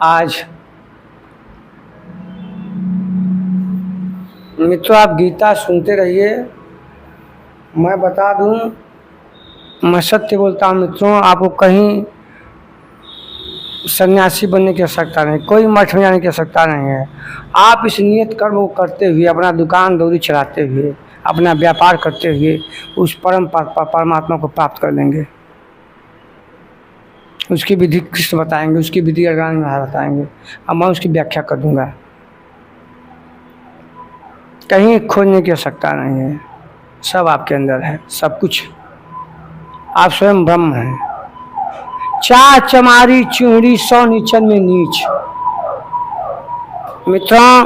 आज मित्रों आप गीता सुनते रहिए। मैं बता दूं, मैं सत्य बोलता हूँ मित्रों, आपको कहीं सन्यासी बनने की आवश्यकता नहीं, कोई मठ में जाने की आवश्यकता नहीं है। आप इस नियत कर्म को करते हुए, अपना दुकान दौरी चलाते हुए, अपना व्यापार करते हुए उस परमात्मा को प्राप्त कर लेंगे। उसकी विधि कृष्ण बताएंगे, उसकी विधि अरगान में बताएंगे, अब मैं उसकी व्याख्या कर दूंगा। कहीं खोजने की आवश्यकता नहीं है, सब आपके अंदर है, सब कुछ। आप स्वयं ब्रह्म हैं। चा चमारी चूड़ी सौ नीचन में नीच। मित्रों,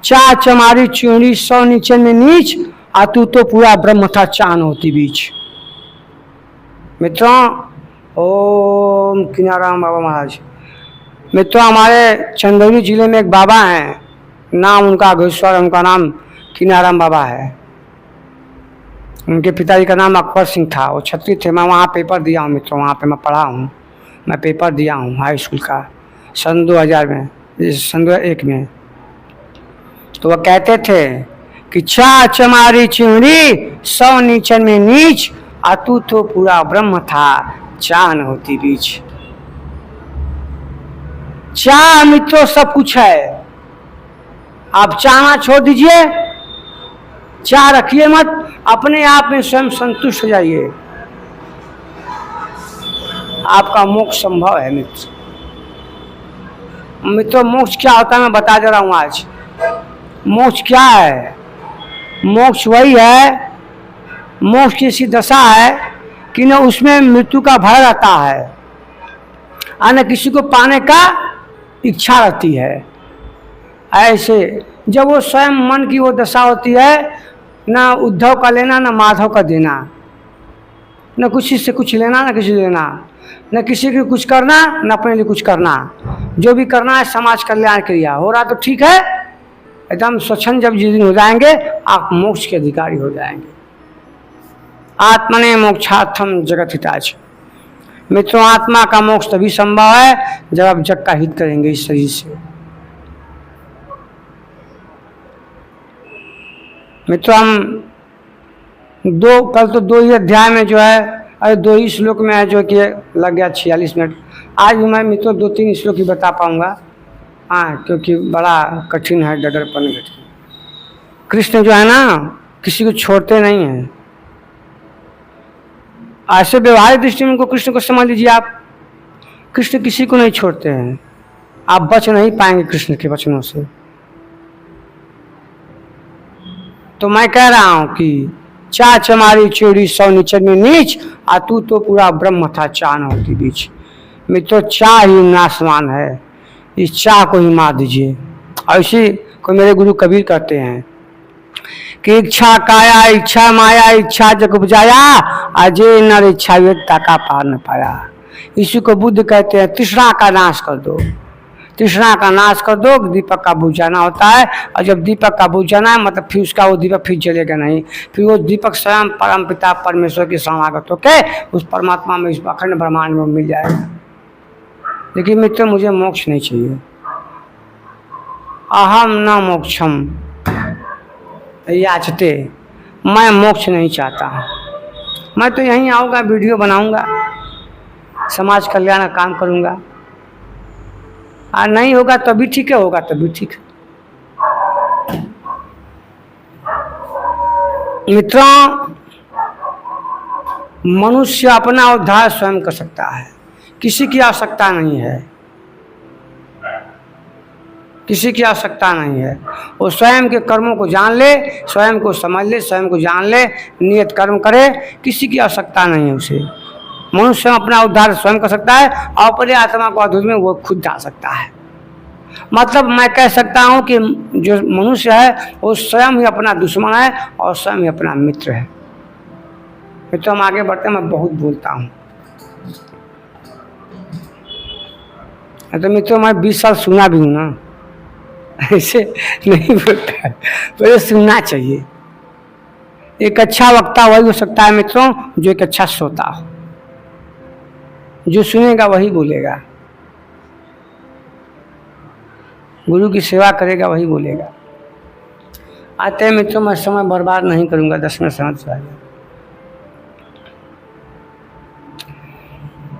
चा चमारी चूड़ी सौ नीचन में नीच, आ तू तो पूरा ब्रह्म था चांद होती बीच। मित्रों, ओम किनाराम बाबा महाराज। मित्रों, हमारे चंदौली जिले में एक बाबा हैं, नाम उनका अघोश्वर, उनका नाम किनाराम बाबा है। उनके पिताजी का नाम अकबर सिंह था, वो छत्री थे। मैं वहाँ पेपर दिया हूँ मित्रों, वहाँ पे मैं पढ़ा हूँ, मैं पेपर दिया हूँ हाई स्कूल का सन 2000 में, सन 2001 में। तो वह कहते थे कि चा चमारी चिमड़ी सौ नीचन में नीच, आ तू तो पूरा ब्रह्म था चांद होती बीच। चा मित्रों सब कुछ है, आप चाहना छोड़ दीजिए, चाह रखिए मत, अपने आप में स्वयं संतुष्ट हो जाइए, आपका मोक्ष संभव है। मित्रों, मोक्ष क्या होता है मैं बता दे रहा हूं आज। मोक्ष क्या है? मोक्ष वही है, मोक्ष की ऐसी दशा है कि न उसमें मृत्यु का भय रहता है और न किसी को पाने का इच्छा रहती है। ऐसे जब वो स्वयं मन की वो दशा होती है, ना उद्धव का लेना ना माधव का देना, न किसी से कुछ लेना ना किसी से लेना, न किसी के कुछ करना न अपने लिए कुछ करना। जो भी करना है समाज कल्याण के लिए हो रहा तो ठीक है, एकदम स्वच्छंद जब जिस दिन हो जाएंगे आप मोक्ष के अधिकारी हो जाएंगे। आत्मने मोक्षार्थम जगत हिताच। मित्रों, आत्मा का मोक्ष तभी संभव है जब आप जग का हित करेंगे इस शरीर से। मित्रों, हम कल तो 2 ही अध्याय में जो है, अरे 2 ही श्लोक में है जो कि लग गया 46 मिनट। आज भी मैं मित्रों 2-3 श्लोक ही बता पाऊंगा, हाँ, क्योंकि बड़ा कठिन है, डगरपन कठिन। कृष्ण जो है ना किसी को छोड़ते नहीं हैं। ऐसे व्यवहारिक दृष्टि में उनको कृष्ण को समझ लीजिए आप, कृष्ण किसी को नहीं छोड़ते हैं। आप बच नहीं पाएंगे कृष्ण के वचनों से। तो मैं कह रहा हूं कि चा चमारी चोरी सौ नीचन में नीच, आ तू तो पूरा ब्रह्म था चांद होती बीच। मित्रों, चाह ही नाशवान है, इस चाह को ही मार दीजिए। और इसी को मेरे गुरु कबीर कहते हैं कि इच्छा काया इच्छा माया इच्छा जग उपजाया, अजय नर इच्छा व्यक्ता का पार न पाया। इसी को बुद्ध कहते हैं तृष्णा का नाश कर दो, तृष्णा का नाश कर दो, दीपक का बुझ जाना होता है। और जब दीपक का बुझ जाना है मतलब फिर उसका वो दीपक फिर जलेगा नहीं, फिर वो दीपक स्वयं परम पिता परमेश्वर के समागत होकर उस परमात्मा में, इस अखंड ब्रह्मांड में मिल जाएगा। लेकिन मित्र, मुझे मोक्ष नहीं चाहिए। अहम न मोक्षम याचते, मैं मोक्ष नहीं चाहता। मैं तो यहीं आऊँगा, वीडियो बनाऊँगा, समाज कल्याण का काम करूँगा। और नहीं होगा तभी ठीक है, होगा तभी ठीक है। मित्रों, मनुष्य अपना उद्धार स्वयं कर सकता है, किसी की आवश्यकता नहीं है, किसी की आवश्यकता नहीं है। वो स्वयं के कर्मों को जान ले, स्वयं को समझ ले, स्वयं को जान ले, नियत कर्म करे, किसी की आवश्यकता नहीं है उसे। मनुष्य अपना उद्धार स्वयं कर सकता है और अपने आत्मा को अधूर में वो खुद जा सकता है। मतलब मैं कह सकता हूँ कि जो मनुष्य है वो स्वयं ही अपना दुश्मन है और स्वयं ही अपना मित्र है। मित्रों, हम आगे बढ़ते हैं, मैं बहुत बोलता हूँ। तो मित्रों, मैं 20 साल सुना भी हूँ ना, ऐसे नहीं बोलता है, तो ये सुनना चाहिए। एक अच्छा वक्ता वही हो सकता है मित्रों जो एक अच्छा श्रोता हो। जो सुनेगा वही बोलेगा। गुरु की सेवा करेगा वही बोलेगा। आते हैं मित्रों, मैं समय बर्बाद नहीं करूंगा, 10 मिनट समझ से आगे।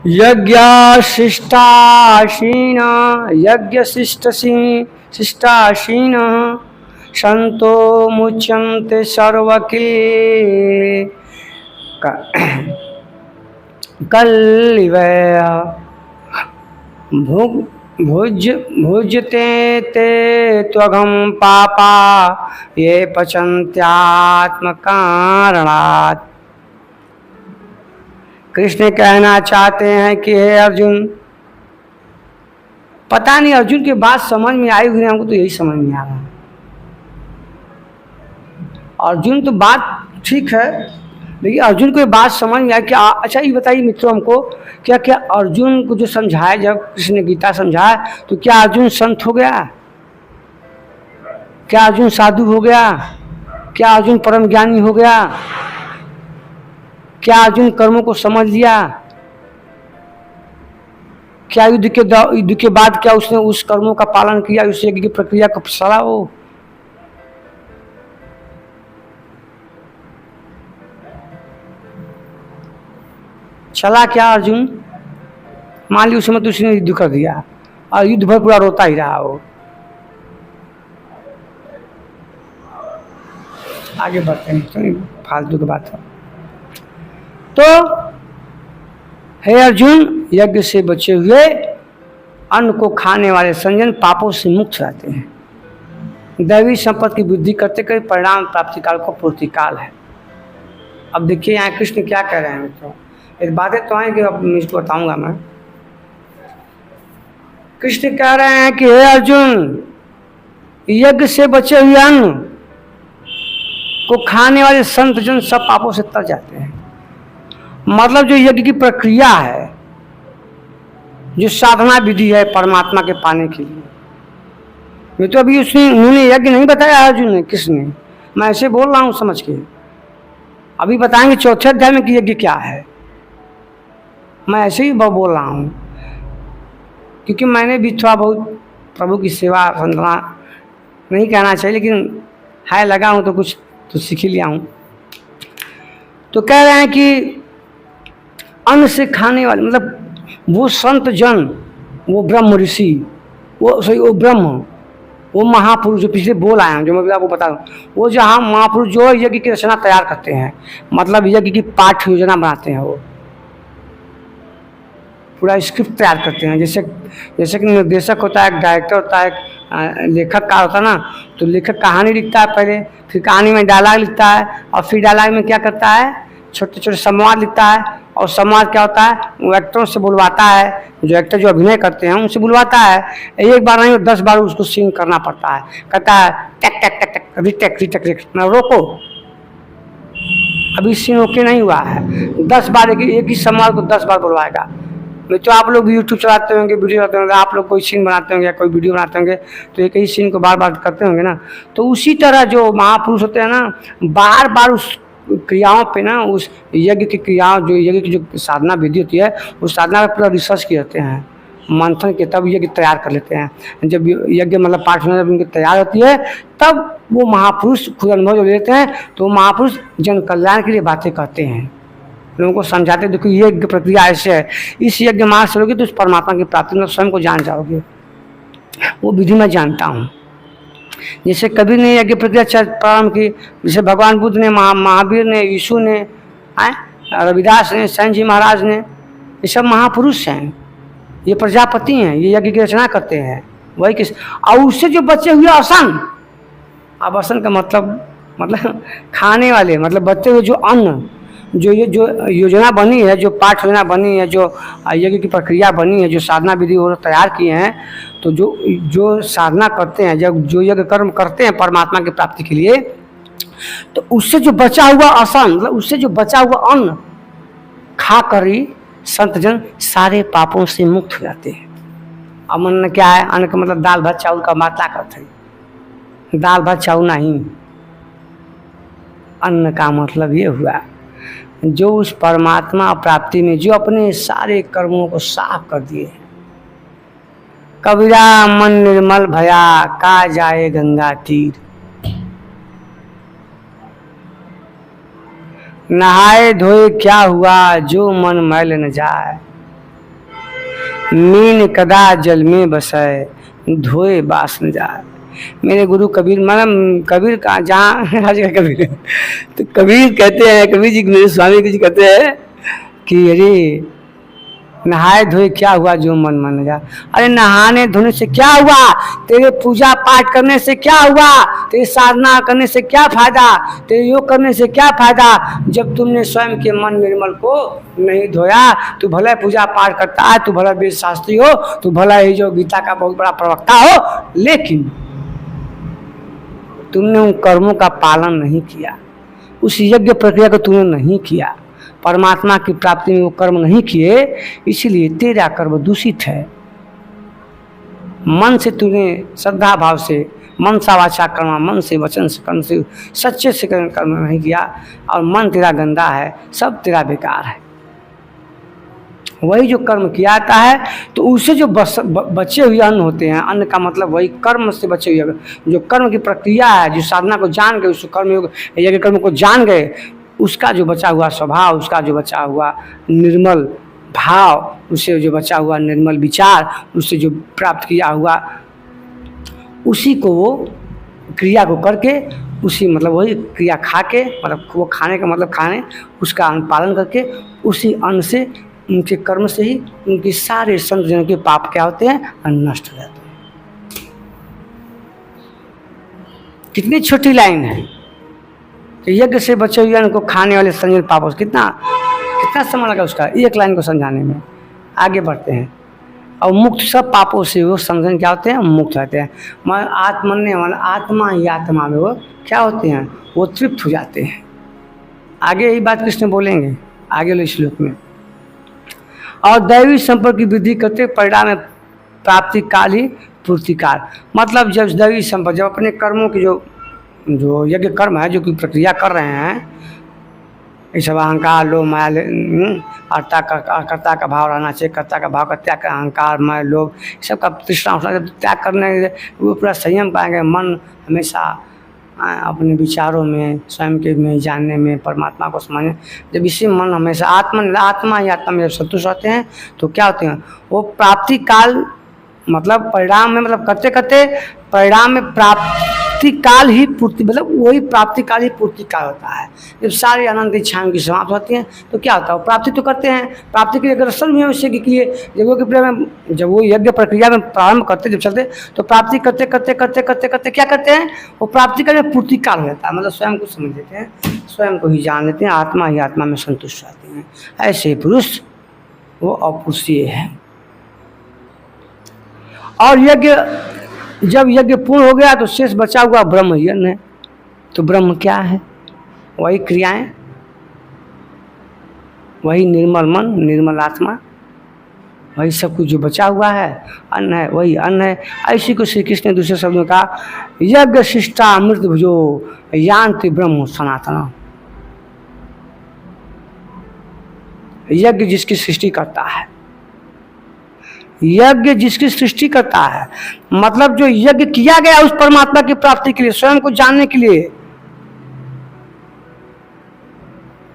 यज्ञ शिष्टाशीन यज्ञ शिष्टाशीन संतो मुच्यन्ते सर्वके कल्लिवय भुज्यते ते त्वघं पापा ये पचन्त्यात्मकारणात्। कृष्ण कहना चाहते हैं कि हे अर्जुन, पता नहीं अर्जुन की बात समझ में आई हुई, हमको तो यही समझ में आ रहा है। अर्जुन तो बात ठीक है, लेकिन अर्जुन को ये बात समझ में आई कि अच्छा ये बताइए मित्रों हमको, क्या क्या अर्जुन को जो समझाया, जब कृष्ण ने गीता समझाया तो क्या अर्जुन संत हो गया? क्या अर्जुन साधु हो गया? क्या अर्जुन परम ज्ञानी हो गया? क्या अर्जुन कर्मों को समझ लिया? क्या युद्ध के बाद क्या उसने उस कर्मों का पालन किया, उस यज्ञ की प्रक्रिया को सड़ा हो? चला क्या अर्जुन? मान ली उस समय तो उसने युद्ध कर दिया और युद्ध भर पूरा रोता ही रहा हो। आगे बढ़ते हैं, तो फालतू की बात है। तो हे अर्जुन, यज्ञ से बचे हुए अन्न को खाने वाले संजन पापों से मुक्त रहते हैं। दैवी संपत्ति की वृद्धि करते कई परिणाम प्राप्ति काल को पूर्ति काल है। अब देखिए यहाँ कृष्ण क्या कह रहे हैं मित्रों, एक बातें तो आएंगे, अब इसको बताऊंगा मैं। कृष्ण कह रहे हैं कि हे अर्जुन, यज्ञ से बचे हुए अन्न को खाने वाले संत जन सब पापों से तर जाते हैं। मतलब जो यज्ञ की प्रक्रिया है, जो साधना विधि है परमात्मा के पाने के लिए, मैं तो अभी उन्होंने यज्ञ नहीं बताया अर्जुन ने, किसने, मैं ऐसे बोल रहा हूँ समझ के। अभी बताएंगे चौथे अध्याय में कि यज्ञ क्या है, मैं ऐसे ही बोल रहा हूँ क्योंकि मैंने भी थोड़ा बहुत प्रभु की सेवा वंदना नहीं कहना चाहिए, लेकिन है लगा हूँ तो कुछ तो सीख ही लिया हूँ। तो कह रहे हैं कि अन्न से खाने वाले, मतलब वो संत जन, वो ब्रह्म ऋषि, वो ब्रह्म, वो महापुरुष जो पिछले बोल आए हैं, जो मैं आपको बता रहा हूँ, वो जहाँ महापुरुष जो यज्ञ की रचना तैयार करते हैं, मतलब यज्ञ की पाठ योजना बनाते हैं, वो पूरा स्क्रिप्ट तैयार करते हैं। जैसे कि निर्देशक होता है, डायरेक्टर होता है, लेखक का होता है ना, तो लेखक कहानी लिखता है पहले, फिर कहानी में डायलॉग लिखता है, और फिर डायलॉग में क्या करता है, छोटे छोटे संवाद लिखता है, और संवाद क्या होता है, वो एक्टरों से बुलवाता है, जो एक्टर जो अभिनय करते हैं उनसे बुलवाता है। एक बार नहीं 10 बार उसको सीन करना पड़ता है, कहता है टक टक टक टक रिटेक ना, रोको अभी सीन ओके नहीं हुआ है, 10 बार एक ही संवाद को 10 बार बुलवाएगा। तो आप लोग भी यूट्यूब चलाते होंगे, वीडियो चलाते होंगे, आप लोग कोई सीन बनाते होंगे या कोई वीडियो बनाते होंगे, तो एक ही सीन को बार बार करते होंगे ना। तो उसी तरह जो महापुरुष होते हैं ना, बार बार उस क्रियाओं पे ना, उस यज्ञ की क्रियाओं, जो यज्ञ की जो साधना विधि होती है, उस साधना पर पूरा रिसर्च करते हैं, मंथन के, तब यज्ञ तैयार कर लेते हैं। जब यज्ञ मतलब पाठ जब उनकी तैयार होती है, तब वो महापुरुष खुद अनुभव लेते हैं, तो महापुरुष जन कल्याण के लिए बातें कहते हैं, लोगों को समझाते, देखो ये प्रक्रिया ऐसे है, इस यज्ञ मार्ग से लोगे तो उस परमात्मा की प्राप्ति में स्वयं को जान जाओगे। वो विधि मैं जानता हूँ। जैसे कबीर ने यज्ञ प्रक्रिया प्रारंभ की, जैसे भगवान बुद्ध ने, महावीर ने, यीशु ने, रविदास ने, सैन जी महाराज ने, ये सब महापुरुष हैं, ये प्रजापति हैं, ये यज्ञ की रचना करते हैं। वही किस, और उससे जो बचे हुए आसन, अब आसन का मतलब खाने वाले, मतलब बचे हुए जो अन्न, जो ये जो योजना बनी है, जो पाठ योजना बनी है, जो यज्ञ की प्रक्रिया बनी है, जो साधना विधि वो तैयार किए हैं, तो जो साधना करते हैं, जब जो यज्ञ कर्म करते हैं परमात्मा की प्राप्ति के लिए, तो उससे जो बचा हुआ आसन, मतलब उससे जो बचा हुआ अन्न खा कर ही संत जन सारे पापों से मुक्त हो जाते हैं। अब अन्न क्या है? अन्न का मतलब दाल भात चावल का मात्रा करते हैं, दाल भात चावल नहीं। अन्न का मतलब ये हुआ जो उस परमात्मा प्राप्ति में जो अपने सारे कर्मों को साफ कर दिए, कबीरा मन निर्मल भया, का जाए गंगा तीर। नहाए धोए क्या हुआ, जो मन मैल न जाए। मीन कदा जल में बसे, धोए बास न जाए। मेरे गुरु कबीर, मतलब कबीर का जहाँ आज का कबीर है, तो कबीर कहते हैं, कबीर जी मेरे स्वामी जी कहते हैं कि अरे नहाए धोए क्या हुआ, जो मन मन जा। अरे नहाने धोने से क्या हुआ, तेरे पूजा पाठ करने से क्या हुआ, तेरे साधना करने से क्या फायदा, तेरे योग करने से क्या फायदा, जब तुमने स्वयं के मन निर्मल को नहीं धोया। तू भला पूजा पाठ करता है, तू भला वेद शास्त्री हो, तू भला ही जो गीता का बहुत बड़ा प्रवक्ता हो, लेकिन तुमने उन कर्मों का पालन नहीं किया, उस यज्ञ प्रक्रिया को तुमने नहीं किया, परमात्मा की प्राप्ति में वो कर्म नहीं किए, इसलिए तेरा कर्म दूषित है। मन से तूने श्रद्धा भाव से मन सा वाचा कर्म, मन से वचन से कर्म से सच्चे से कर्म नहीं किया, और मन तेरा गंदा है, सब तेरा बेकार है। वही जो कर्म किया जाता है तो उससे जो बचे हुए अन्न होते हैं, अन्न का मतलब वही कर्म से बचे हुए, जो कर्म की प्रक्रिया है, जो साधना को जान गए, उस कर्म यज्ञ कर्म को जान गए, उसका जो बचा हुआ स्वभाव, उसका जो बचा हुआ निर्मल भाव, उससे जो बचा हुआ निर्मल विचार, उससे जो प्राप्त किया हुआ, उसी को वो क्रिया को करके, उसी मतलब वही क्रिया खा के, मतलब वो खाने का मतलब खाने, उसका अन्न पालन करके, उसी अन्न से, उनके कर्म से ही उनके सारे संत जनों के पाप क्या होते हैं, नष्ट हो जाते हैं। कितनी छोटी लाइन है, यज्ञ से बचे हुए अन्न को खाने वाले संजन पापों से कितना समय लगा उसका एक लाइन को समझाने में। आगे बढ़ते हैं। और मुक्त सब पापों से वो संजन क्या होते हैं, मुक्त होते हैं। आत्मन ने मतलब आत्मा ही आत्मा में वो क्या होते हैं, वो तृप्त हो जाते हैं। आगे यही बात कृष्ण बोलेंगे आगे वाले श्लोक में। और दैवी संपर्क की वृद्धि करते परिणाम में प्राप्ति काल ही पूर्ति काल, मतलब जब दैवी संपर्क, जब अपने कर्मों की जो यज्ञ कर्म है, जो कि प्रक्रिया कर रहे हैं, ये सब अहंकार लोभ माया कर्ता का भाव रहना चाहिए, कर्ता का भाव का त्याग कर, अहंकार माया लोभ सब का तृष्णा जब त्याग करने वो पूरा संयम पाएंगे। मन हमेशा अपने विचारों में, स्वयं के में जानने में, परमात्मा को समझने, जब इसी मन हमेशा आत्मा ही आत्मा में जब संतुष्ट होते हैं तो क्या होते हैं, वो प्राप्ति काल मतलब परिणाम में, मतलब करते करते परिणाम में प्राप्ति काल ही पूर्ति, मतलब वही प्राप्ति काल ही पूर्ति काल होता है। जब सारी अनंत इच्छाएं की समाप्त होती हैं तो क्या होता है, प्राप्ति तो करते हैं, प्राप्ति के लिए अग्रसर भी है उससे के लिए। जब वो यज्ञ प्रक्रिया में प्रारंभ करते, जब चलते तो प्राप्ति करते करते करते करते करते क्या करते हैं, वो प्राप्ति का पूर्ति काल हो जाता है। मतलब स्वयं को समझ लेते हैं, स्वयं को ही जान लेते हैं, आत्मा ही आत्मा में संतुष्ट रहते हैं। ऐसे पुरुष वो अपुरुषीय है। और यज्ञ, जब यज्ञ पूर्ण हो गया तो शेष बचा हुआ ब्रह्म यज्ञ है। तो ब्रह्म क्या है, वही क्रियाएं, वही निर्मल मन, निर्मल आत्मा, वही सब कुछ जो बचा हुआ है, अन्न है, वही अन्न है। ऐसी को श्री कृष्ण ने दूसरे शब्दों का यज्ञ शिष्टा अमृत भुजो यान्ति ब्रह्म सनातन। यज्ञ जिसकी सृष्टि करता है, यज्ञ जिसकी सृष्टि करता है, मतलब जो यज्ञ किया गया उस परमात्मा की प्राप्ति के लिए, स्वयं को जानने के लिए,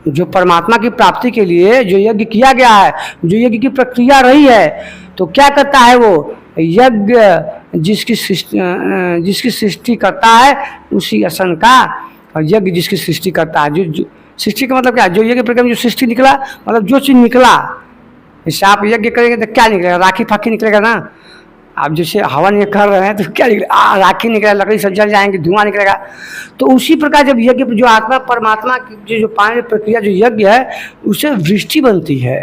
जो परमात्मा की प्राप्ति के लिए जो यज्ञ किया गया है, जो यज्ञ की प्रक्रिया रही है, तो क्या करता है वो यज्ञ जिसकी सृष्टि करता है उसी असन का, और यज्ञ जिसकी सृष्टि करता है, जो सृष्टि का मतलब क्या, जो यज्ञ प्रक्रिया में जो सृष्टि निकला, मतलब जो चीज निकला, जैसे आप यज्ञ करेंगे तो क्या निकलेगा, राखी फाखी निकलेगा ना। आप जैसे हवन ये कर रहे हैं तो क्या निकलेगा, राखी निकलेगा, लकड़ी सब जल जाएंगे, धुआं निकलेगा। तो उसी प्रकार जब यज्ञ जो आत्मा परमात्मा की जो पाने प्रक्रिया जो यज्ञ है, उससे वृष्टि बनती है।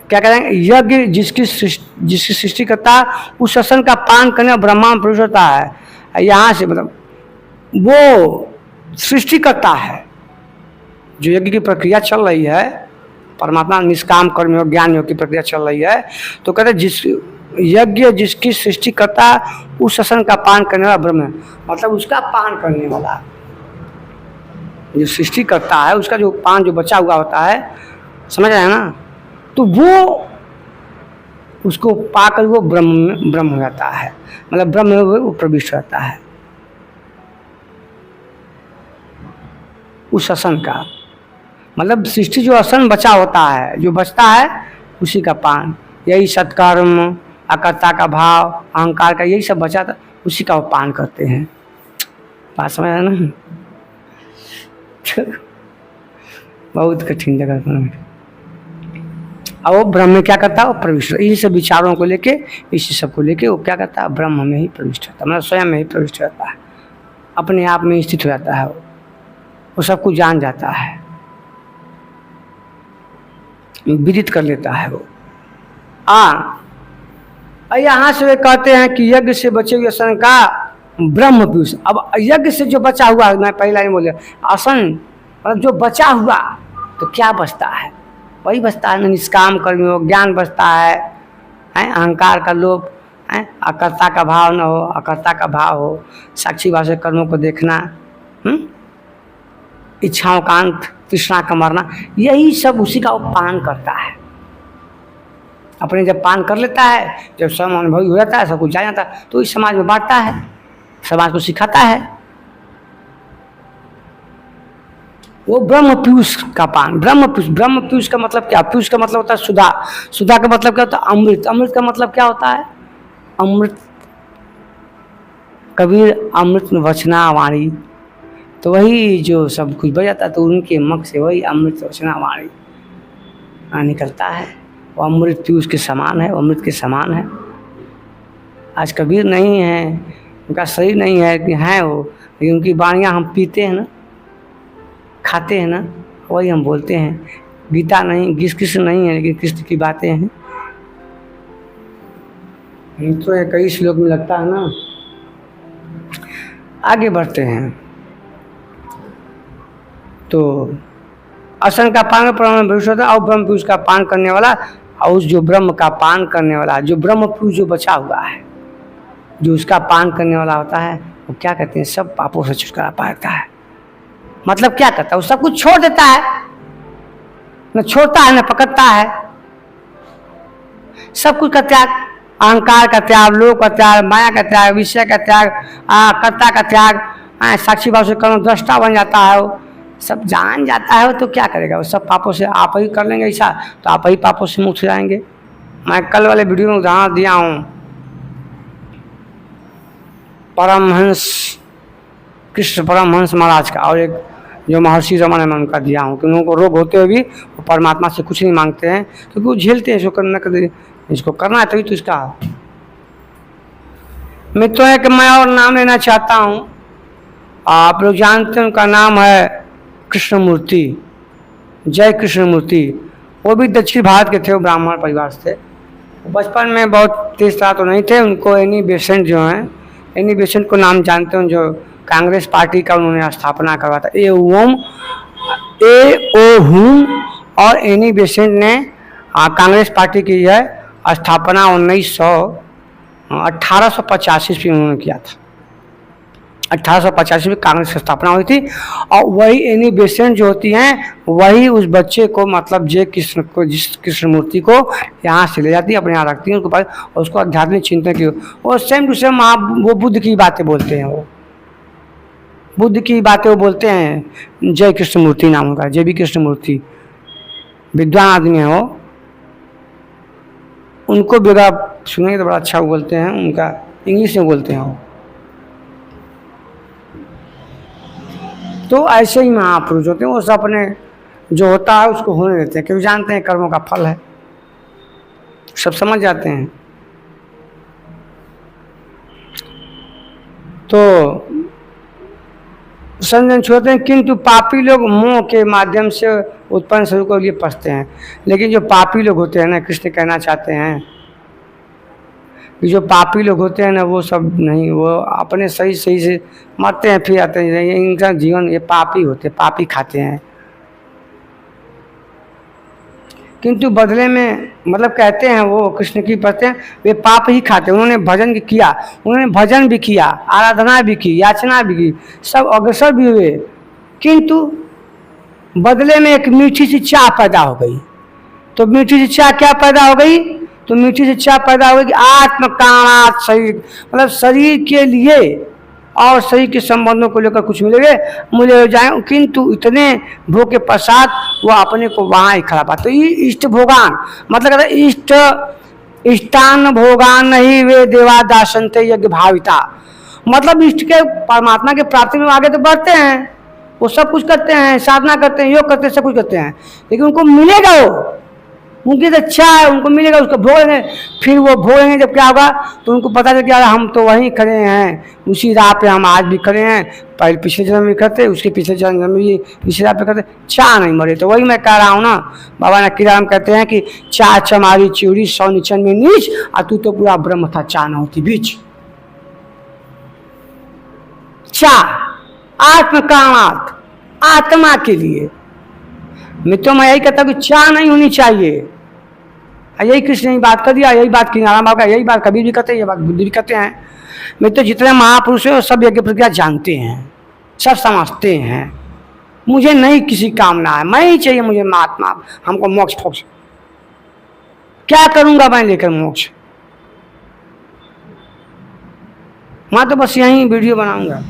क्या कहेंगे, यज्ञ जिसकी सृष्टि करता है उस असन का पान करने ब्रह्मा पुरुष होता है। यहाँ से मतलब वो सृष्टि करता है, जो यज्ञ की प्रक्रिया चल रही है, परमात्मा निष्काम कर्म योग ज्ञान योग की प्रक्रिया चल रही है, तो कहते जिस यज्ञ जिसकी सृष्टि करता उस असन का पान करने वाला ब्रह्म, मतलब उसका पान करने वाला जो सृष्टि करता है, उसका जो पान जो बचा हुआ होता है, समझ रहे हैं ना। तो वो उसको पाकर वो ब्रह्म हो जाता है, मतलब ब्रह्म में वो प्रविष्ट रहता है उस असन का। मतलब सृष्टि जो असन बचा होता है, जो बचता है उसी का पान, यही सत्कर्म, अकर्ता का भाव, अहंकार का, यही सब बचा था, उसी का वो पान करते हैं। बात समझ आया ना? बहुत कठिन जगह पर। और वो ब्रह्म में क्या करता है, वो प्रविष्ट, इसी सब विचारों को लेके, इसी सब को लेके वो क्या करता है, ब्रह्म में ही प्रविष्ट रहता है, मतलब स्वयं में ही प्रविष्ट रहता है, अपने आप में स्थित हो जाता है, वो सब कुछ जान जाता है, विदित कर लेता है वो। यहाँ से वे कहते हैं कि यज्ञ से बचे हुए असन का ब्रह्म पीयूष। अब यज्ञ से जो बचा हुआ, मैं पहले लाइन बोले, असन मतलब जो बचा हुआ, तो क्या बचता है, वही बचता है, निष्काम कर्मी हो, ज्ञान बचता है, अहंकार का लोभ, अकर्ता का भाव न हो, अकर्ता का भाव हो, साक्षी भाव से कर्मों को देखना, इच्छाओं का अंत, तृष्णा का मरना, यही सब उसी का वो पान करता है। अपने जब पान कर लेता है, जब स्वयं अनुभवी हो जाता है, सब कुछ जान जाता है, तो इस समाज में बांटता है, समाज को सिखाता है। वो ब्रह्म पीयूष का पान, ब्रह्म पीयूष का मतलब क्या? पीयूष का मतलब होता है सुधा, सुधा का मतलब क्या होता है? अमृत, अमृत का मतलब क्या होता है? अमृत, कबीर अमृत वचना वाणी, तो वही जो सब कुछ बच जाता है, तो उनके मुख से वही अमृत वचना वाणी निकलता है, वो अमृत पीयूष के समान है, वो अमृत के समान है। आज कबीर नहीं है, उनका शरीर नहीं है कि हैं वो, लेकिन उनकी वाणियाँ हम पीते हैं ना, खाते हैं ना, वही हम बोलते हैं। गीता नहीं, कृष्ण नहीं है, लेकिन कृष्ण की बातें हैं। तो कई श्लोक में लगता है ना। आगे बढ़ते हैं, तो असन का पान ब्रह्म पीयूष होता है, और ब्रह्म पीयूष का पान करने वाला, और उस जो ब्रह्म का पान करने वाला, जो ब्रह्म पीयूष जो बचा हुआ है, जो उसका पान करने वाला होता है, वो क्या कहते हैं, सब पापों से छुटकारा पाता है। मतलब क्या करता है, वो सब कुछ छोड़ देता है, न छोड़ता है न पकड़ता है, सब कुछ का त्याग, अहंकार का त्याग, लोभ का त्याग, माया का त्याग, विषय का त्याग, कर्ता का त्याग, साक्षी भाव से कर्म दृष्टा बन जाता है, वो सब जान जाता है। वो तो क्या करेगा, वो सब पापों से आप ही कर लेंगे ऐसा, तो आप ही पापों से मुक्त हो जाएंगे। मैं कल वाले वीडियो में उदाहरण दिया हूँ, परमहंस कृष्ण परमहंस महाराज का, और एक जो महर्षि रमन है, मैं उनका दिया हूँ कि उनको रोग होते हुए भी वो परमात्मा से कुछ नहीं मांगते हैं, क्योंकि वो झेलते हैं, इसको करना कर, इसको करना है तभी तो इसका। मित्रों, एक मैं और नाम लेना चाहता हूँ, आप लोग जानते हैं, उनका नाम है कृष्णमूर्ति, जय कृष्णमूर्ति। वो भी दक्षिण भारत के थे, वो ब्राह्मण परिवार से। बचपन में बहुत तेज तरह तो नहीं थे, उनको एनी बेसेंट जो हैं, एनी बेसेंट को नाम जानते हैं, जो कांग्रेस पार्टी का उन्होंने स्थापना करवा था। ए ओ हुम और एनी बेसेंट ने कांग्रेस पार्टी की है स्थापना 1885 में उन्होंने किया था। 1885 में कांग्रेस की स्थापना हुई थी, और वही एनी बेसेंट जो होती हैं, वही उस बच्चे को, मतलब जय कृष्ण को, जिस कृष्णमूर्ति को यहाँ से ले जाती है, अपने यहाँ रखती है, उसके पास, उसको आध्यात्मिक चिंतन की, वो सेम टू सेम वो बुद्ध की बातें बोलते हैं, वो बुद्ध की बातें वो बोलते हैं। जय कृष्णमूर्ति नाम होगा, जय भी कृष्णमूर्ति, विद्वान आदमी है वो, उनको भी अगर सुनेंगे तो बड़ा अच्छा बोलते हैं, उनका इंग्लिश में बोलते हैं वो। तो ऐसे ही महापुरुष होते हैं, वो सब अपने जो होता है उसको होने देते हैं, क्योंकि जानते हैं कर्मों का फल है, सब समझ जाते हैं। तो संजन छोड़ते हैं, किंतु पापी लोग मोह के माध्यम से उत्पन्न स्वरूप के लिए पसते हैं। लेकिन जो पापी लोग होते हैं ना, कृष्ण कहना चाहते हैं कि जो पापी लोग होते हैं ना, वो सब नहीं, वो अपने सही से मरते हैं, फिर आते हैं, इनका जीवन, ये पापी होते, पापी खाते हैं। किंतु बदले में, मतलब कहते हैं वो कृष्ण की पढ़ते हैं, वे पाप ही खाते। उन्होंने भजन किया, उन्होंने भजन भी किया, आराधना भी की, याचना भी की, सब अग्रसर भी हुए, किंतु बदले में एक मीठी सी चाह पैदा हो गई। तो मीठी सी चाह क्या पैदा हो गई? तो मिट्टी से चाह पैदा होगी। आत्म कामात शरीर, मतलब शरीर के लिए और शरीर के संबंधों को लेकर कुछ मिलेंगे मूल्य हो जाए, किंतु इतने भोग के पश्चात वह अपने को वहाँ ही खड़ा पाता। तो ये इष्ट भोगान मतलब इष्ट इष्टान भोगान नहीं वे देवा दासनते यज्ञ भाविता, मतलब इष्ट के परमात्मा के प्राप्ति में आगे तो बढ़ते हैं, वो सब कुछ करते हैं, साधना करते हैं, योग करते हैं, सब कुछ करते हैं, लेकिन उनको मिलेगा वो, उनकी तो अच्छा है, उनको मिलेगा, उसको भोगेंगे। फिर वो भोगेंगे जब क्या होगा तो उनको पता चल क्या हम तो वहीं खड़े हैं, उसी राह पे हम आज भी खड़े हैं, पहले पिछले जन्म में करते, उसके पिछले जन्म में भी इसी राह पे करते, चाह नहीं मरे। तो वही मैं कह रहा हूँ ना, बाबा नकीराम कहते हैं कि चाह चमारी चिड़ी 100 नीचन में नीच, और तू तो पूरा ब्रह्म था, चाह न होती बीच। चाह आत्म कामात, आत्मा के लिए मित्रों मैं यही कहता हूँ कि चाह नहीं होनी चाहिए। यही कृष्ण ने बात कर दिया, यही बात की नारायण बाबा, यही बात कबीर भी कहते हैं, ये बात बुद्धि भी कहते हैं। मित्रों जितने महापुरुष हैं वो सब यज्ञ प्रक्रिया जानते हैं, सब समझते हैं। मुझे नहीं किसी कामना है, मैं ही चाहिए मुझे महात्मा, हमको मोक्ष फोक्ष, क्या करूंगा मैं लेकर मोक्ष, मैं तो बस यही वीडियो बनाऊंगा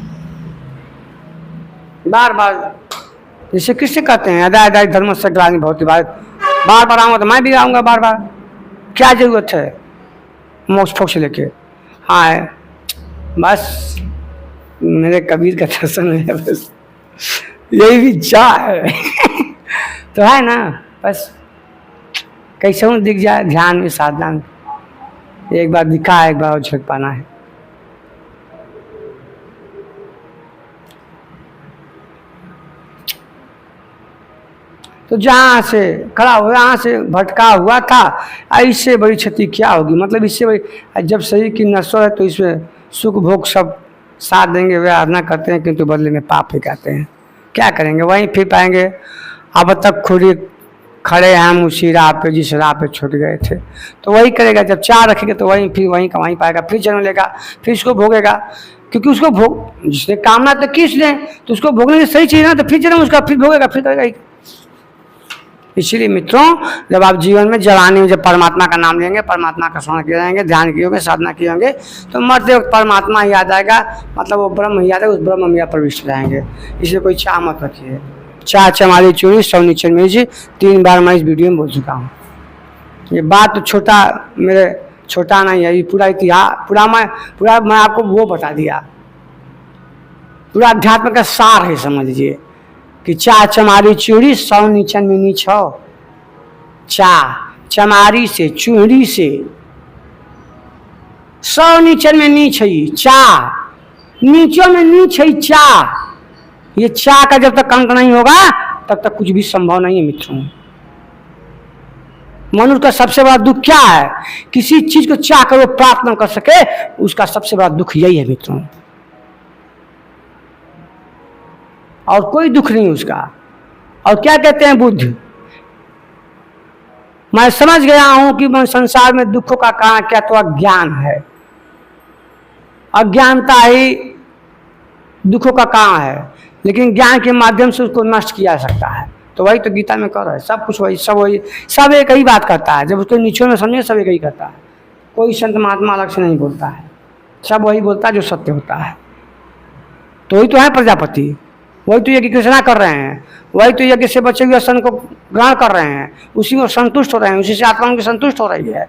बार बार, जैसे किससे कहते हैं अदा अदा धर्म से ग्लानि भवति, बार बार आऊँगा तो मैं भी आऊँगा बार बार, क्या जरूरत है मोक्ष फोक्ष लेके। हाँ बस मेरे कबीर का दर्शन है, बस यही भी चाह है तो है ना, बस कैसे हूँ दिख जाए ध्यान में साधना में, एक बार दिखा है, एक बार और झलक पाना है। तो जहाँ से खड़ा हुआ, यहाँ से भटका हुआ था, इससे बड़ी क्षति क्या होगी, मतलब इससे बड़ी, जब शरीर की नश्वर है तो इसमें सुख भोग सब साथ देंगे, वे आराधना करते हैं किंतु बदले में पाप ही कहते हैं, क्या करेंगे, वहीं फिर पाएंगे। अब तक खुद खड़े हैं हम उसी राह पे जिस राह पे छूट गए थे, तो वही करेगा, जब चाह रखेंगे तो वहीं फिर वहीं का वहीं पाएगा, फिर जन्म लेगा, फिर इसको भोगेगा, क्योंकि उसको भोग जिसने कामना तो की उसने, तो उसको भोगने की सही चाहिए ना, तो फिर जन्म उसका फिर भोगेगा, फिर करेगा। इसीलिए मित्रों जब आप जीवन में जवानी में जब परमात्मा का नाम लेंगे, परमात्मा का स्मरण किए जाएंगे, ध्यान किए साधना किए होंगे, तो मरते वक्त परमात्मा ही याद आएगा, मतलब वो ब्रह्म ही याद है, उस ब्रह्म में प्रविष्ट जाएंगे। इसलिए कोई चाह मत रखिए। चाह चमारी चोरी 100 नीचन में जी 3 बार मैं इस वीडियो में बोल चुका हूँ। ये बात तो छोटा मेरे छोटा नहीं है, ये पूरा इतिहास पूरा मैं आपको वो बता दिया, पूरा अध्यात्म का सार है, समझ लीजिए कि चाह चमारी चूड़ी 100 नीचन में नीच हो। चाह चमारी से चूड़ी से 100 नीचन में नीच है, चाह नीचों में नीच है चाह। ये चाह का जब तक अंत नहीं होगा तब तक कुछ भी संभव नहीं है मित्रों। मनुष्य का सबसे बड़ा दुख क्या है, किसी चीज को चाह कर वो प्राप्त न कर सके, उसका सबसे बड़ा दुख यही है मित्रों, और कोई दुख नहीं उसका। और क्या कहते हैं बुद्ध, मैं समझ गया हूं कि मैं संसार में दुखों का कारण क्या तो अज्ञान है, अज्ञानता ही दुखों का कारण है, लेकिन ज्ञान के माध्यम से उसको नष्ट किया जा सकता है। तो वही तो गीता में कर रहा है, सब कुछ वही सब एक ही बात करता है। जब उसके नीचों में समझे सब एक ही करता है, कोई संत महात्मा अलग से नहीं बोलता है, सब वही बोलता है जो सत्य होता है। तो वही तो है प्रजापति, वही तो यज्ञ कृष्णा कर रहे हैं, वही तो यज्ञ से बचे हुए सन को ग्रहण कर रहे हैं, उसी में संतुष्ट हो रहे हैं, उसी से आत्मा उनकी संतुष्ट हो रही है।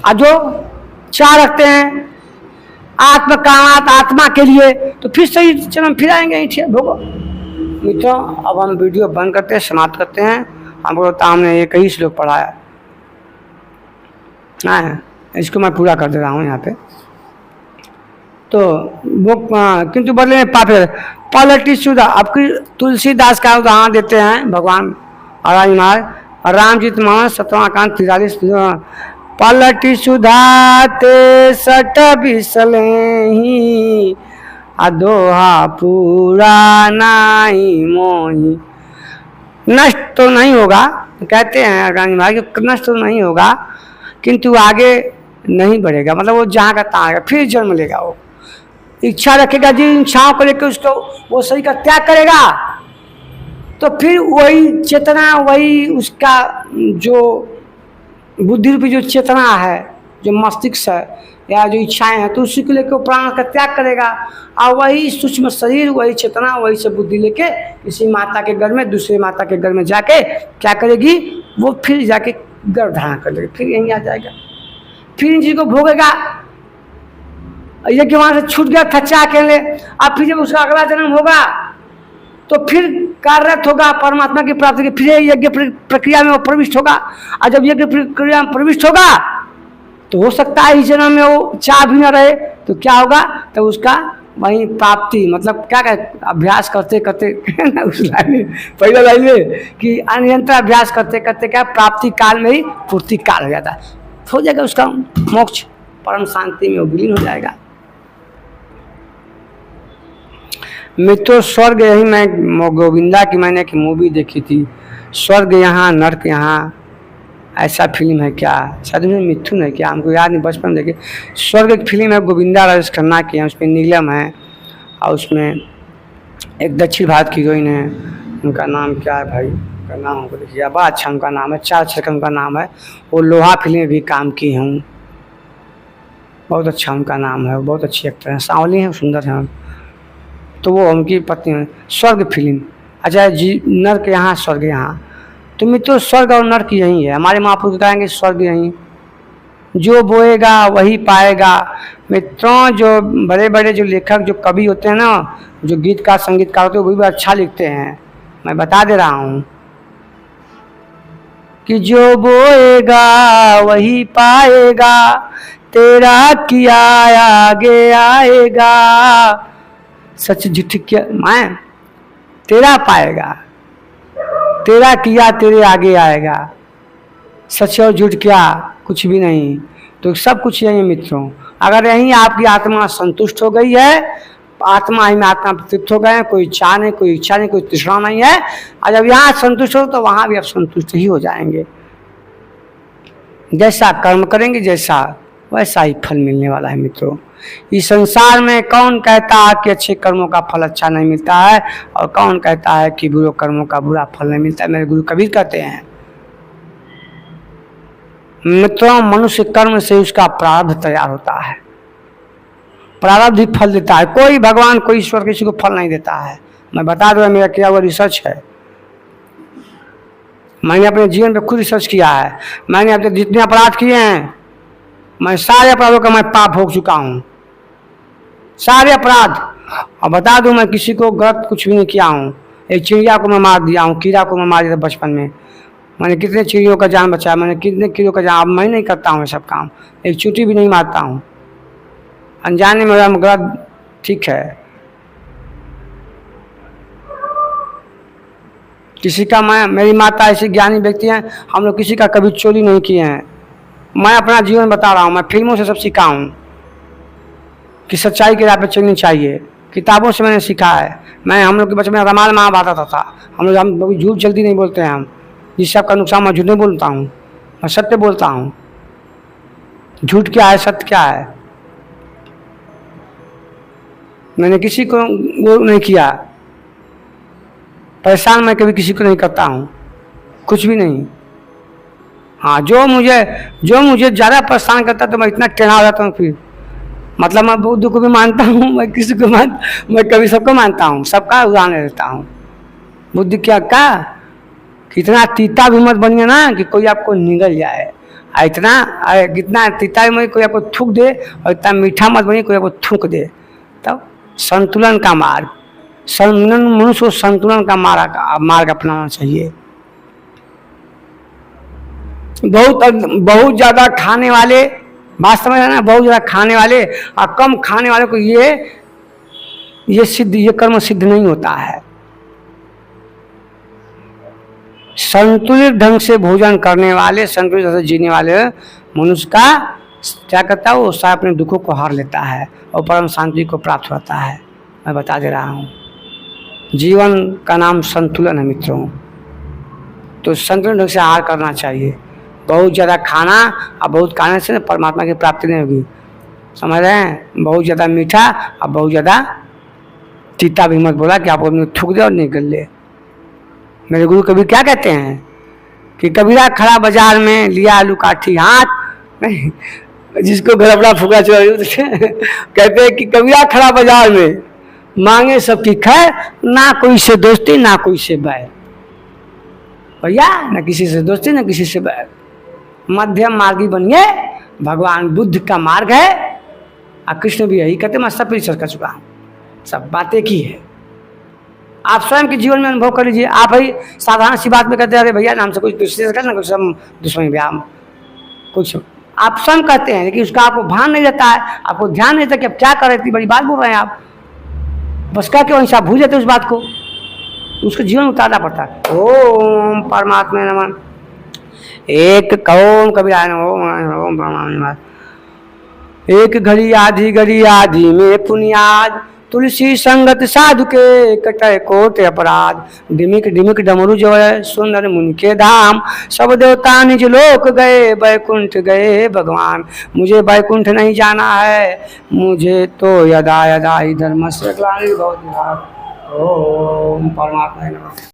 और जो चाह रखते हैं आत्म कामात आत्मा के लिए, तो फिर सही जन्म फिर आएंगे भोगो। मित्रों अब हम वीडियो बंद करते हैं, समाप्त करते हैं। हमको तो हमने एक ही श्लोक पढ़ा है, इसको मैं पूरा कर दे रहा हूँ यहाँ पे। तो वो किंतु बदले में पाप पलटी सुधा। अब तुलसीदास का उदाहरण देते हैं भगवान और रामजीत मानस 7वां कांड 43 पलटी सुधा ते सट बिसलेही अदोहा पूरा नहीं मोही। नष्ट तो नहीं होगा, कहते हैं रानी भाई नष्ट तो नहीं होगा, किंतु आगे नहीं बढ़ेगा, मतलब वो जहाँ का तहाँ आएगा, फिर जन्म लेगा। वो इच्छा रखेगा, जिन इच्छाओं को लेकर उसको वो शरीर का त्याग करेगा, तो फिर वही चेतना, वही उसका जो बुद्धि रूपी जो चेतना है, जो मस्तिष्क है या जो इच्छाएं हैं, तो उसी को लेकर वो प्राण का त्याग करेगा। और वही सूक्ष्म शरीर, वही चेतना, वही सब बुद्धि लेके किसी माता के घर में, दूसरे माता के घर में जाके क्या करेगी, वो फिर जाके गर्भ धारण कर लेगी, फिर यहीं आ जाएगा, फिर इन चीज़ों को भोगेगा। ये कि वहाँ से छूट गया थच्चा के लिए, अब फिर जब उसका अगला जन्म होगा तो फिर कार्यरत होगा परमात्मा की प्राप्ति की, फिर यज्ञ प्रक्रिया में वो प्रविष्ट होगा। और जब यज्ञ प्रक्रिया में प्रविष्ट होगा तो हो सकता है इस जन्म में वो चाह भी न रहे, तो क्या होगा, तो उसका वही प्राप्ति, मतलब क्या कहते, अभ्यास करते करते उस लाइन में, पहले लाइन में कि अनिरंतर अभ्यास करते करते क्या प्राप्ति काल में ही पूर्ति काल हो जाता है, हो जाएगा उसका मोक्ष, परम शांति में वो विलीन हो जाएगा। मित्रों, स्वर्ग यही, मैं गोविंदा की मैंने एक मूवी देखी थी, स्वर्ग यहाँ नर्क यहाँ, ऐसा फिल्म है क्या, शायद उसमें मिथुन है क्या, हमको याद नहीं, बचपन देखे। स्वर्ग एक फिल्म है, गोविंदा राजेश खन्ना की है, उसमें नीलम है और उसमें एक दक्षिण भारत की हीरोइन है, उनका नाम क्या है भाई, उनका नाम हमको देखिए, बड़ा अच्छा उनका नाम है, 4 अक्षर का उनका नाम है, वो लोहा फिल्म में भी काम की हूँ, बहुत अच्छा उनका नाम है, बहुत अच्छी एक्टर है, सांवली है, सुंदर है, तो वो उनकी पत्नी है। स्वर्ग फिल्म, अच्छा जी, नर्क यहाँ स्वर्ग यहाँ, तो मित्रों स्वर्ग और नर्क यही है, हमारे महापुरुष कहेंगे स्वर्ग यही, जो बोएगा वही पाएगा। मित्रों, जो बड़े बड़े जो लेखक, जो कवि होते हैं ना, जो गीतकार संगीतकार होते हैं, वो भी अच्छा लिखते हैं, मैं बता दे रहा हूँ कि जो बोएगा वही पाएगा, तेरा किया आगे आएगा, सच झूठ क्या मैं, तेरा पाएगा, तेरा किया तेरे आगे आएगा, सच और झूठ क्या, कुछ भी नहीं, तो सब कुछ यही है मित्रों। अगर यहीं आपकी आत्मा संतुष्ट हो गई है, आत्मा ही में आत्मा तृप्त हो गए हैं, कोई चाह नहीं, कोई इच्छा नहीं, कोई तृष्णा नहीं है, और जब यहाँ संतुष्ट हो तो वहाँ भी आप संतुष्ट ही हो जाएंगे। जैसा कर्म करेंगे जैसा वैसा ही फल मिलने वाला है मित्रों। इस संसार में कौन कहता है कि अच्छे कर्मों का फल अच्छा नहीं मिलता है, और कौन कहता है कि बुरे कर्मों का बुरा फल नहीं मिलता है। मेरे गुरु कबीर कहते हैं मित्रों, मनुष्य कर्म से उसका प्रारब्ध तैयार होता है, प्रारब्ध ही फल देता है, कोई भगवान कोई ईश्वर किसी को फल नहीं देता है। मैं बता दूँ, मेरा किया हुआ रिसर्च है, मैंने अपने जीवन पे खुद रिसर्च किया है। मैंने अपने जितने अपराध किए हैं, मैं सारे अपराधों का मैं पाप भोग चुका हूँ, सारे अपराध। और बता दूं, मैं किसी को गलत कुछ भी नहीं किया हूँ। एक चिड़िया को मैं मार दिया हूँ, कीड़ा को मैं मार दिया था बचपन में, मैंने कितने चिड़ियों का जान बचाया, मैंने कितने कीड़ों का जान, अब मैं नहीं करता हूँ ये सब काम, एक चींटी भी नहीं मारता हूँ, अनजाने में मेरा गलत ठीक है। किसी का, मैं, मेरी माता ऐसी ज्ञानी व्यक्ति हैं, हम लोग किसी का कभी चोरी नहीं किए हैं। मैं अपना जीवन बता रहा हूँ, मैं फिल्मों से सब सीखा हूँ कि सच्चाई के राह पे चलनी चाहिए, किताबों से मैंने सीखा है। मैं, हम लोग के बचपन में रामायण महाभारत आता था, हम कभी झूठ जल्दी नहीं बोलते हैं, हम जिस सबका नुकसान, मैं झूठ नहीं बोलता हूँ, मैं सत्य बोलता हूँ। झूठ क्या है, सत्य क्या है, मैंने किसी को वो नहीं किया, परेशान मैं कभी किसी को नहीं करता हूँ, कुछ भी नहीं। हाँ, जो मुझे ज़्यादा परेशान करता तो मैं इतना टेढ़ा हो जाता हूँ फिर, मतलब मैं बुद्ध को भी मानता हूँ, मैं किसी को मैं कभी सबको मानता हूँ, सबका उदाहरण देता हूँ। बुद्ध क्या कहा कि इतना तीता भी मत बनिए ना कि कोई आपको निगल जाए, कितना तीता भी मत कोई आपको थूक दे, और इतना मीठा मत बनिए कोई आपको थूक दे। तब संतुलन का मार्ग, मनुष्य को संतुलन का मार्ग अपनाना चाहिए। बहुत ज़्यादा खाने वाले, बात समझ रहे ना, बहुत ज़्यादा खाने वाले और कम खाने वाले को ये कर्म सिद्ध नहीं होता है। संतुलित ढंग से भोजन करने वाले, संतुलित ढंग से जीने वाले मनुष्य का क्या करता है, वो सारे अपने दुखों को हार लेता है और परम शांति को प्राप्त होता है। मैं बता दे रहा हूँ, जीवन का नाम संतुलन है मित्रों, तो संतुलन ढंग से आहार करना चाहिए। बहुत ज़्यादा खाना और बहुत खाने से परमात्मा की प्राप्ति नहीं होगी, समझ रहे हैं। बहुत ज़्यादा मीठा और बहुत ज़्यादा तीता भी मत बोला कि आपको थूक दे और निकल ले। मेरे गुरु कबीर क्या कहते हैं कि कबीरा खड़ा बाजार में लिया आलू काठी हाथ, जिसको गड़बड़ा फुका चला कहते हैं कि कबीरा खड़ा बाजार में मांगे सबकी खैर, ना कोई से दोस्ती ना कोई से बैर। भैया ना किसी से दोस्ती ना किसी से बैर, मध्यम मार्गी बनिए, भगवान बुद्ध का मार्ग है। और कृष्ण भी यही कहते, मैं सब रिसर्च कर चुका हूँ, सब बातें की है। आप स्वयं के जीवन में अनुभव कर लीजिए। आप भाई साधारण सी बात में कहते हैं अरे भैया नाम से कुछ दूसरे से ना कुछ हम दुश्मनी व्यायाम कुछ आप स्वयं कहते हैं, लेकिन उसका आपको भान नहीं रहता है, आपको ध्यान नहीं रहता कि आप क्या कर रहे थे, बड़ी बात बोल रहे हैं आप, बस क्या वहीं से आप भूल जाते उस बात को, उसको जीवन में उतारना पड़ता है। ओम परमात्मा नमः, एक कौम कबीरा ओम परमात्मा। एक घड़ी आधी में पुनियाद, तुलसी संगत साधु के कटय कोट अपराध। डिमिक डिमिक डमरू जो है सुंदर मुनि के धाम, सब देवता निज लोक गए बैकुंठ गए भगवान। मुझे बैकुंठ नहीं जाना है, मुझे तो यदा यदा ही धर्मस्य ग्लानिर्भवति भारत। ओम परमात्मा नमः।